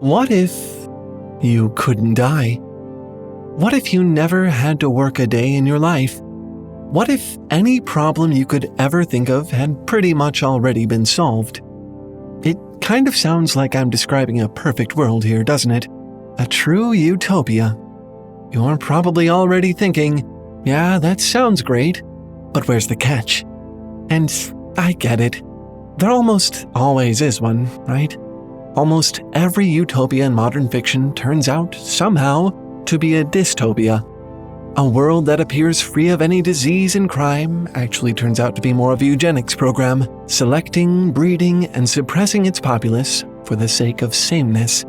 What if you couldn't die? What if you never had to work a day in your life? What if any problem you could ever think of had pretty much already been solved? It kind of sounds like I'm describing a perfect world here, doesn't it? A true utopia. You're probably already thinking, yeah, that sounds great, but where's the catch? And I get it. There almost always is one, right? Almost every utopia in modern fiction turns out, somehow, to be a dystopia. A world that appears free of any disease and crime actually turns out to be more of a eugenics program, selecting, breeding, and suppressing its populace for the sake of sameness.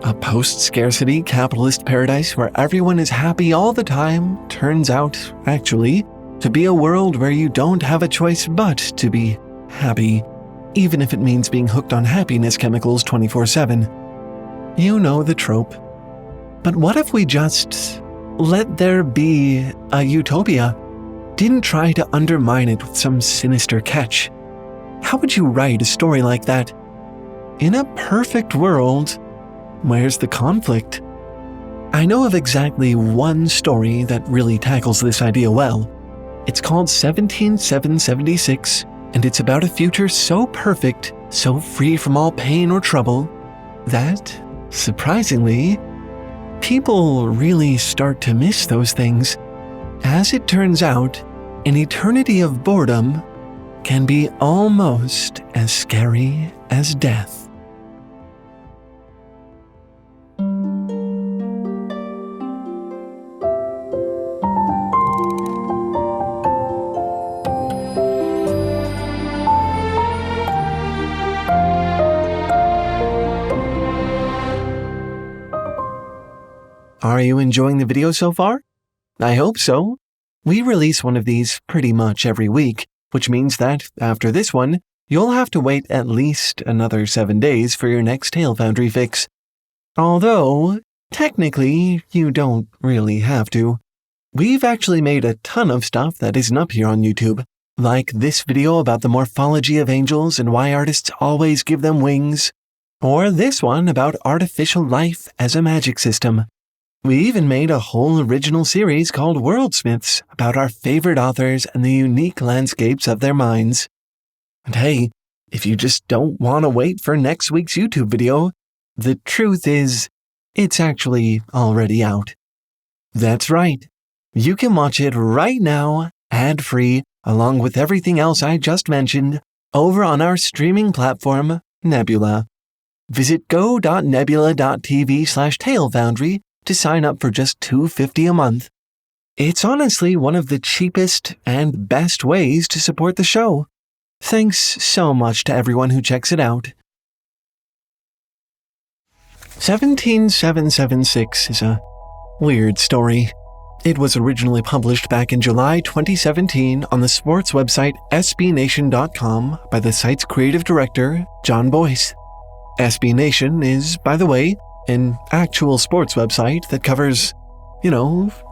A post-scarcity capitalist paradise where everyone is happy all the time turns out, actually, to be a world where you don't have a choice but to be happy, even if it means being hooked on happiness chemicals 24/7. You know the trope. But what if we just let there be a utopia? Didn't try to undermine it with some sinister catch. How would you write a story like that? In a perfect world, where's the conflict? I know of exactly one story that really tackles this idea well. It's called 17776, and it's about a future so perfect, so free from all pain or trouble, that, surprisingly, people really start to miss those things. As it turns out, an eternity of boredom can be almost as scary as death. Are you enjoying the video so far? I hope so. We release one of these pretty much every week, which means that, after this one, you'll have to wait at least another 7 days for your next Foundry fix. Although, technically, you don't really have to. We've actually made a ton of stuff that isn't up here on YouTube, like this video about the morphology of angels and why artists always give them wings, or this one about artificial life as a magic system. We even made a whole original series called Worldsmiths about our favorite authors and the unique landscapes of their minds. And hey, if you just don't want to wait for next week's YouTube video, the truth is, it's actually already out. That's right. You can watch it right now, ad-free, along with everything else I just mentioned, over on our streaming platform, Nebula. Visit go.nebula.tv/Talefoundry to sign up for just $2.50 a month. It's honestly one of the cheapest and best ways to support the show. Thanks so much to everyone who checks it out. 17776 is a weird story. It was originally published back in July 2017 on the sports website sbnation.com by the site's creative director, John Boyce. SB Nation is, by the way, an actual sports website that covers,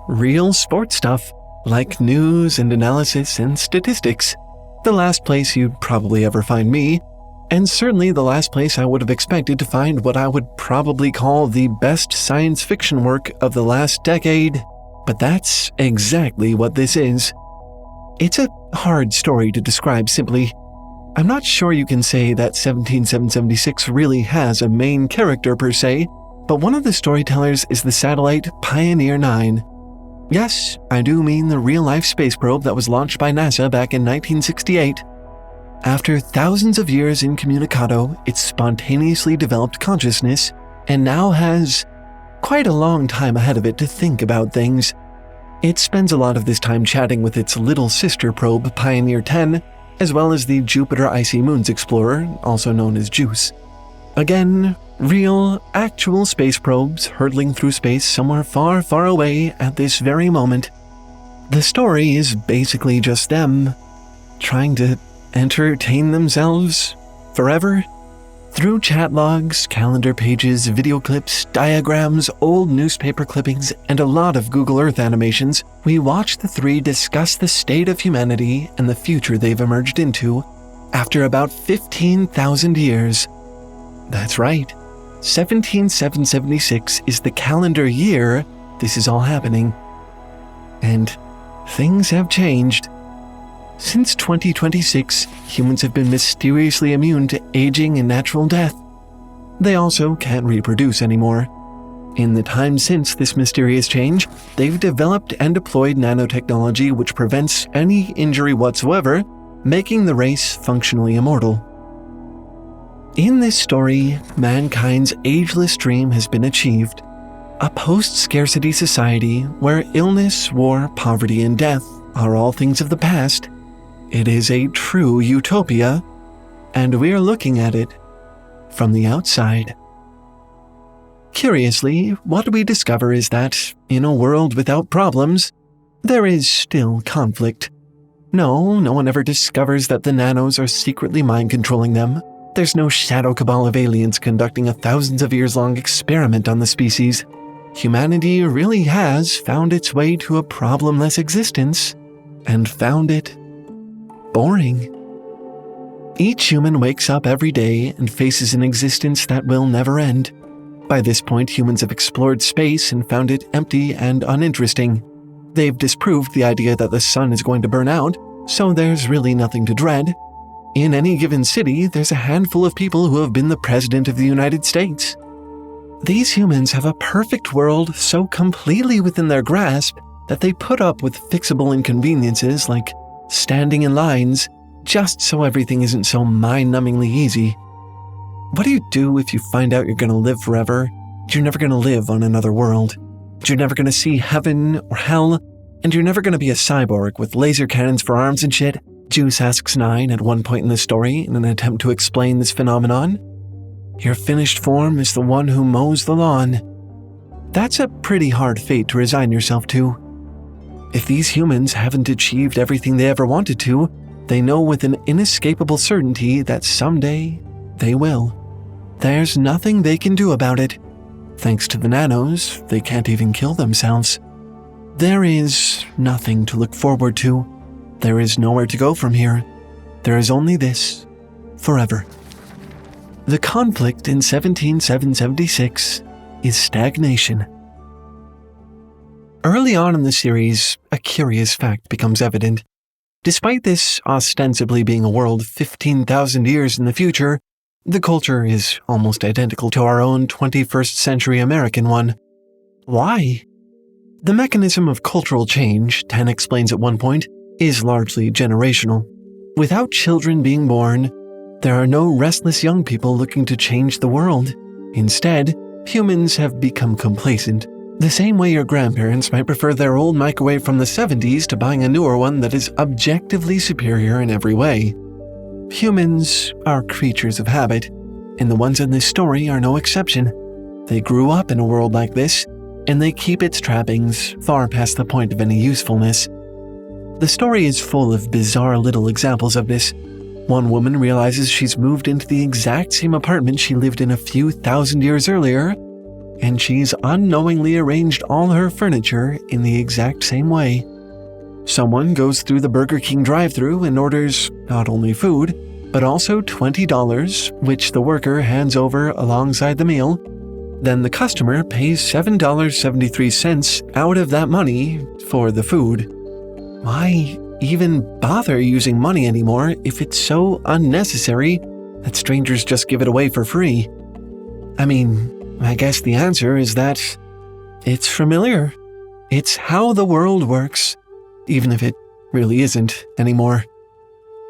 real sports stuff, like news and analysis and statistics. The last place you'd probably ever find me, and certainly the last place I would have expected to find what I would probably call the best science fiction work of the last decade, but that's exactly what this is. It's a hard story to describe simply. I'm not sure you can say that 17776 really has a main character per se, but one of the storytellers is the satellite Pioneer 9. Yes, I do mean the real-life space probe that was launched by NASA back in 1968. After thousands of years incommunicado, it spontaneously developed consciousness and now has quite a long time ahead of it to think about things. It spends a lot of this time chatting with its little sister probe, Pioneer 10, as well as the Jupiter Icy Moons Explorer, also known as JUICE. Again, real, actual space probes hurtling through space somewhere far, far away at this very moment. The story is basically just them trying to entertain themselves forever. Through chat logs, calendar pages, video clips, diagrams, old newspaper clippings, and a lot of Google Earth animations, we watch the three discuss the state of humanity and the future they've emerged into after about 15,000 years. That's right, 17776 is the calendar year this is all happening. And things have changed. Since 2026, humans have been mysteriously immune to aging and natural death. They also can't reproduce anymore. In the time since this mysterious change, they've developed and deployed nanotechnology which prevents any injury whatsoever, making the race functionally immortal. In this story, mankind's ageless dream has been achieved. A post-scarcity society where illness, war, poverty, and death are all things of the past. It is a true utopia, and we're looking at it from the outside. Curiously, what we discover is that, in a world without problems, there is still conflict. No one ever discovers that the nanos are secretly mind-controlling them. There's no shadow cabal of aliens conducting a thousands of years long experiment on the species. Humanity really has found its way to a problemless existence, and found it boring. Each human wakes up every day and faces an existence that will never end. By this point, humans have explored space and found it empty and uninteresting. They've disproved the idea that the sun is going to burn out, so there's really nothing to dread. In any given city, there's a handful of people who have been the President of the United States. These humans have a perfect world so completely within their grasp that they put up with fixable inconveniences like standing in lines just so everything isn't so mind-numbingly easy. What do you do if you find out you're going to live forever? You're never going to live on another world. You're never going to see heaven or hell, and you're never going to be a cyborg with laser cannons for arms and shit? Juice asks Nine at one point in the story in an attempt to explain this phenomenon. Your finished form is the one who mows the lawn. That's a pretty hard fate to resign yourself to. If these humans haven't achieved everything they ever wanted to, they know with an inescapable certainty that someday they will. There's nothing they can do about it. Thanks to the nanos, they can't even kill themselves. There is nothing to look forward to. There is nowhere to go from here. There is only this, forever. The conflict in 17776 is stagnation. Early on in the series, a curious fact becomes evident. Despite this ostensibly being a world 15,000 years in the future, the culture is almost identical to our own 21st century American one. Why? The mechanism of cultural change, Ten explains at one point, is largely generational. Without children being born, there are no restless young people looking to change the world. Instead, humans have become complacent. The same way your grandparents might prefer their old microwave from the 70s to buying a newer one that is objectively superior in every way. Humans are creatures of habit, and the ones in this story are no exception. They grew up in a world like this, and they keep its trappings far past the point of any usefulness. The story is full of bizarre little examples of this. One woman realizes she's moved into the exact same apartment she lived in a few thousand years earlier, and she's unknowingly arranged all her furniture in the exact same way. Someone goes through the Burger King drive-thru and orders not only food, but also $20, which the worker hands over alongside the meal. Then the customer pays $7.73 out of that money for the food. Why even bother using money anymore if it's so unnecessary that strangers just give it away for free? I mean, I guess the answer is that it's familiar. It's how the world works, even if it really isn't anymore.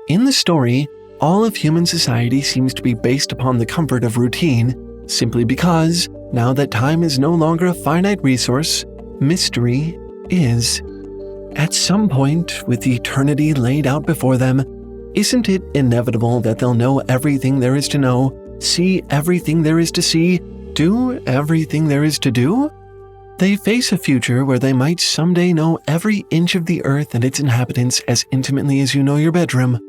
In the story, all of human society seems to be based upon the comfort of routine, simply because, now that time is no longer a finite resource, mystery is. At some point, with eternity laid out before them, isn't it inevitable that they'll know everything there is to know, see everything there is to see, do everything there is to do? They face a future where they might someday know every inch of the earth and its inhabitants as intimately as you know your bedroom.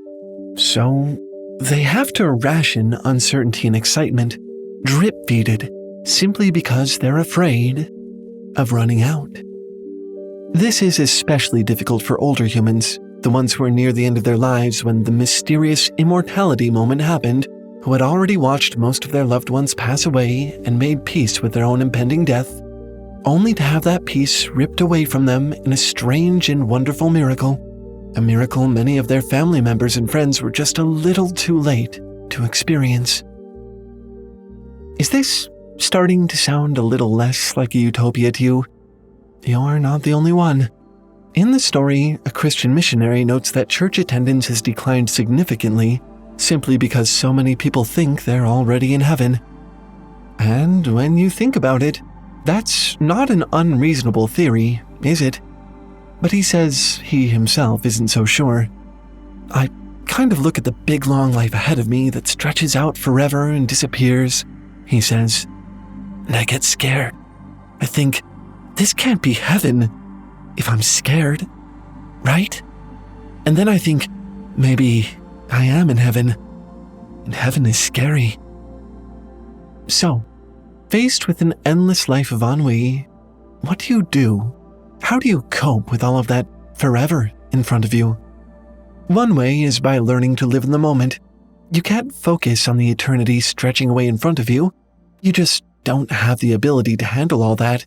So, they have to ration uncertainty and excitement, drip-feed it, simply because they're afraid of running out. This is especially difficult for older humans, the ones who are near the end of their lives when the mysterious immortality moment happened, who had already watched most of their loved ones pass away and made peace with their own impending death, only to have that peace ripped away from them in a strange and wonderful miracle, a miracle many of their family members and friends were just a little too late to experience. Is this starting to sound a little less like a utopia to you? You're not the only one. In the story, a Christian missionary notes that church attendance has declined significantly simply because so many people think they're already in heaven. And when you think about it, that's not an unreasonable theory, is it? But he says he himself isn't so sure. I kind of look at the big long life ahead of me that stretches out forever and disappears, he says, and I get scared. I think, this can't be heaven if I'm scared, right? And then I think, maybe I am in heaven, and heaven is scary. So, faced with an endless life of ennui, what do you do? How do you cope with all of that forever in front of you? One way is by learning to live in the moment. You can't focus on the eternity stretching away in front of you. You just don't have the ability to handle all that.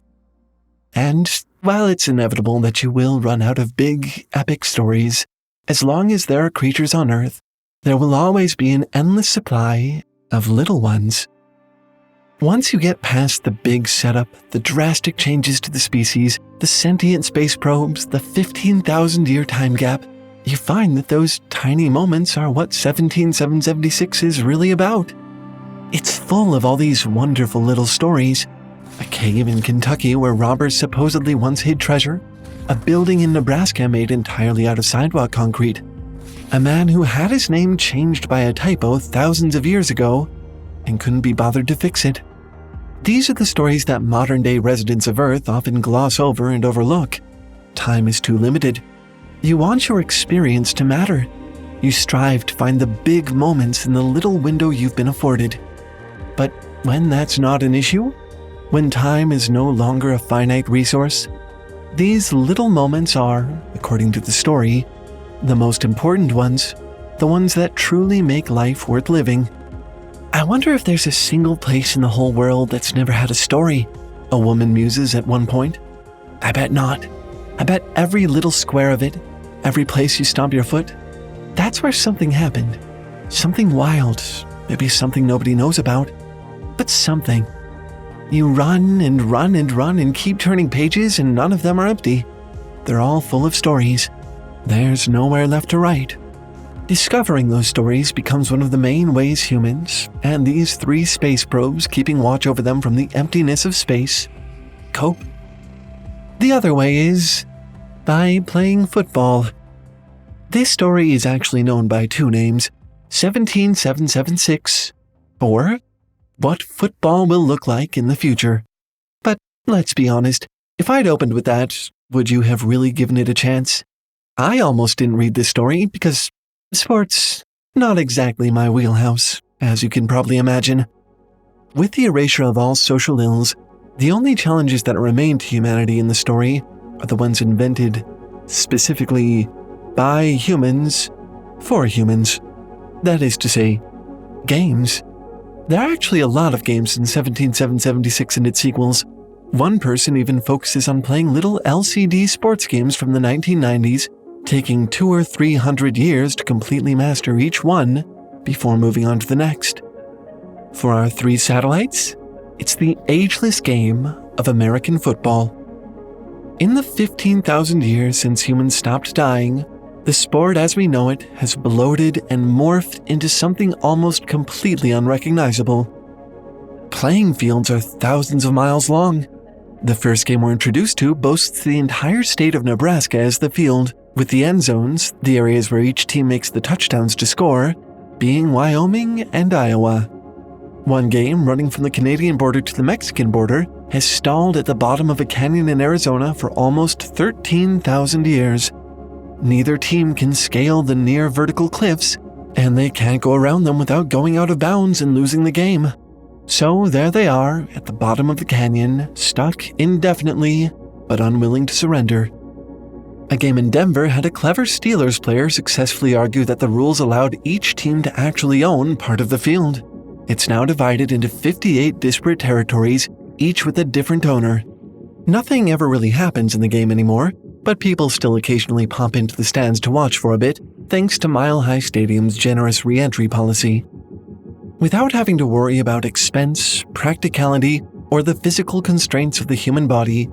And while it's inevitable that you will run out of big, epic stories, as long as there are creatures on Earth, there will always be an endless supply of little ones. Once you get past the big setup, the drastic changes to the species, the sentient space probes, the 15,000-year time gap, you find that those tiny moments are what 17776 is really about. It's full of all these wonderful little stories. A cave in Kentucky where robbers supposedly once hid treasure, a building in Nebraska made entirely out of sidewalk concrete, a man who had his name changed by a typo thousands of years ago and couldn't be bothered to fix it. These are the stories that modern-day residents of Earth often gloss over and overlook. Time is too limited. You want your experience to matter. You strive to find the big moments in the little window you've been afforded. But when that's not an issue, when time is no longer a finite resource, these little moments are, according to the story, the most important ones, the ones that truly make life worth living. I wonder if there's a single place in the whole world that's never had a story, a woman muses at one point. I bet not. I bet every little square of it, every place you stomp your foot, that's where something happened. Something wild, maybe something nobody knows about, but something. You run and run and run and keep turning pages and none of them are empty. They're all full of stories. There's nowhere left to write. Discovering those stories becomes one of the main ways humans, and these 3 space probes keeping watch over them from the emptiness of space, cope. The other way is by playing football. This story is actually known by 2 names, 17776, or What Football Will Look Like in the Future. But let's be honest, if I'd opened with that, would you have really given it a chance? I almost didn't read this story because sports, not exactly my wheelhouse, as you can probably imagine. With the erasure of all social ills, the only challenges that remain to humanity in the story are the ones invented, specifically, by humans, for humans. That is to say, games. There are actually a lot of games in 17776 and its sequels. One person even focuses on playing little LCD sports games from the 1990s, taking 200 or 300 years to completely master each one before moving on to the next. For our 3 satellites, it's the ageless game of American football. In the 15,000 years since humans stopped dying, the sport as we know it has bloated and morphed into something almost completely unrecognizable. Playing fields are thousands of miles long. The first game we're introduced to boasts the entire state of Nebraska as the field, with the end zones, the areas where each team makes the touchdowns to score, being Wyoming and Iowa. One game, running from the Canadian border to the Mexican border, has stalled at the bottom of a canyon in Arizona for almost 13,000 years. Neither team can scale the near vertical cliffs, and they can't go around them without going out of bounds and losing the game. So there they are, at the bottom of the canyon, stuck indefinitely, but unwilling to surrender. A game in Denver had a clever Steelers player successfully argue that the rules allowed each team to actually own part of the field. It's now divided into 58 disparate territories, each with a different owner. Nothing ever really happens in the game anymore, but people still occasionally pop into the stands to watch for a bit, thanks to Mile High Stadium's generous re-entry policy. Without having to worry about expense, practicality, or the physical constraints of the human body,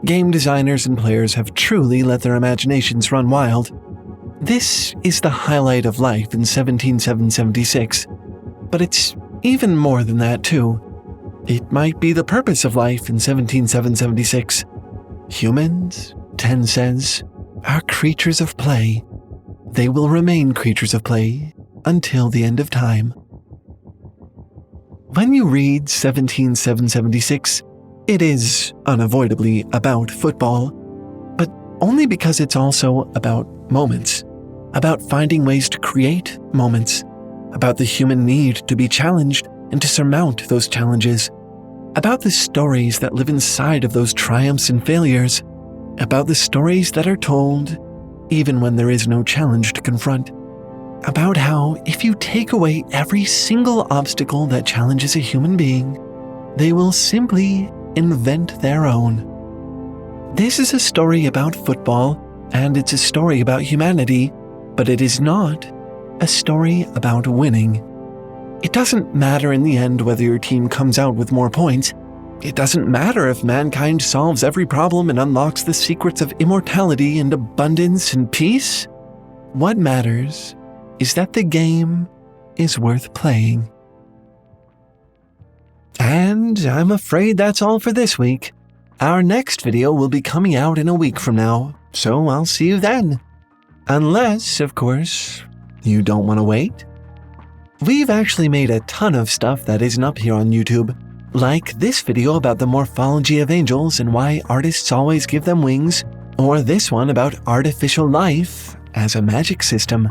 game designers and players have truly let their imaginations run wild. This is the highlight of life in 17776, but it's even more than that too. It might be the purpose of life in 17776. Humans, 10 says, are creatures of play. They will remain creatures of play until the end of time. When you read 17776, it is unavoidably about football, but only because it's also about moments, about finding ways to create moments, about the human need to be challenged and to surmount those challenges, about the stories that live inside of those triumphs and failures, about the stories that are told even when there is no challenge to confront, about how if you take away every single obstacle that challenges a human being, they will simply invent their own. This is a story about football, and it's a story about humanity, but it is not a story about winning. It doesn't matter in the end whether your team comes out with more points. It doesn't matter if mankind solves every problem and unlocks the secrets of immortality and abundance and peace. What matters is that the game is worth playing. And I'm afraid that's all for this week. Our next video will be coming out in a week from now, so I'll see you then. Unless, of course, you don't want to wait. We've actually made a ton of stuff that isn't up here on YouTube, like this video about the morphology of angels and why artists always give them wings, or this one about artificial life as a magic system.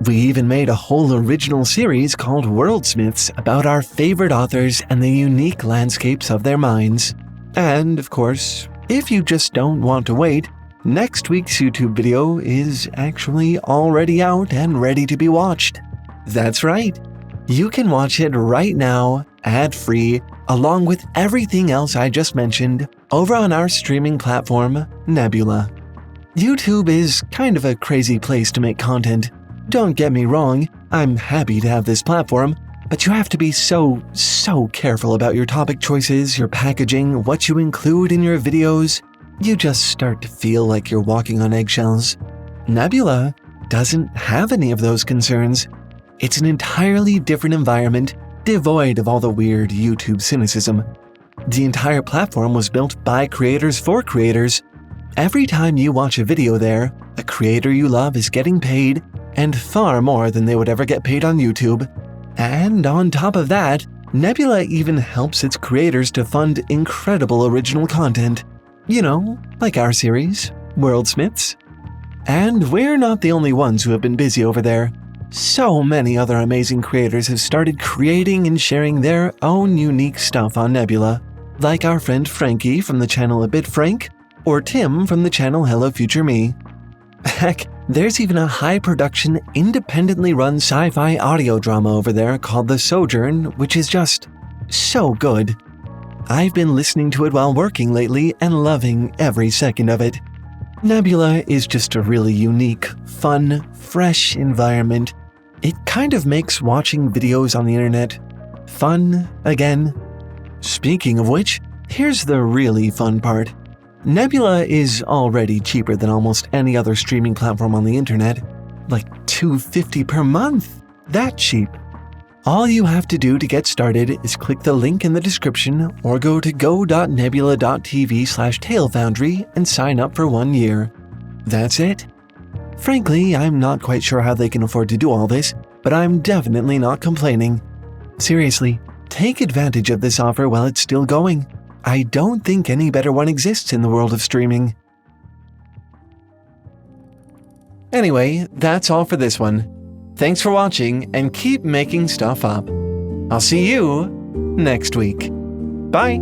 We even made a whole original series called Worldsmiths about our favorite authors and the unique landscapes of their minds. And, of course, if you just don't want to wait, next week's YouTube video is actually already out and ready to be watched. That's right. You can watch it right now, ad-free, along with everything else I just mentioned, over on our streaming platform, Nebula. YouTube is kind of a crazy place to make content. Don't get me wrong, I'm happy to have this platform, but you have to be so careful about your topic choices, your packaging, what you include in your videos. You just start to feel like you're walking on eggshells. Nebula doesn't have any of those concerns. It's an entirely different environment, devoid of all the weird YouTube cynicism. The entire platform was built by creators for creators. Every time you watch a video there, a creator you love is getting paid, and far more than they would ever get paid on YouTube. And on top of that, Nebula even helps its creators to fund incredible original content. You know, like our series, Worldsmiths. And we're not the only ones who have been busy over there. So many other amazing creators have started creating and sharing their own unique stuff on Nebula, like our friend Frankie from the channel A Bit Frank, or Tim from the channel Hello Future Me. Heck, there's even a high-production, independently run sci-fi audio drama over there called The Sojourn, which is just so good. I've been listening to it while working lately and loving every second of it. Nebula is just a really unique, fun, fresh environment. It kind of makes watching videos on the internet fun again. Speaking of which, here's the really fun part. Nebula is already cheaper than almost any other streaming platform on the internet. Like $2.50 per month. That cheap. All you have to do to get started is click the link in the description or go to go.nebula.tv/TaleFoundry and sign up for 1 year. That's it. Frankly, I'm not quite sure how they can afford to do all this, but I'm definitely not complaining. Seriously, take advantage of this offer while it's still going. I don't think any better one exists in the world of streaming. Anyway, that's all for this one. Thanks for watching and keep making stuff up. I'll see you next week. Bye!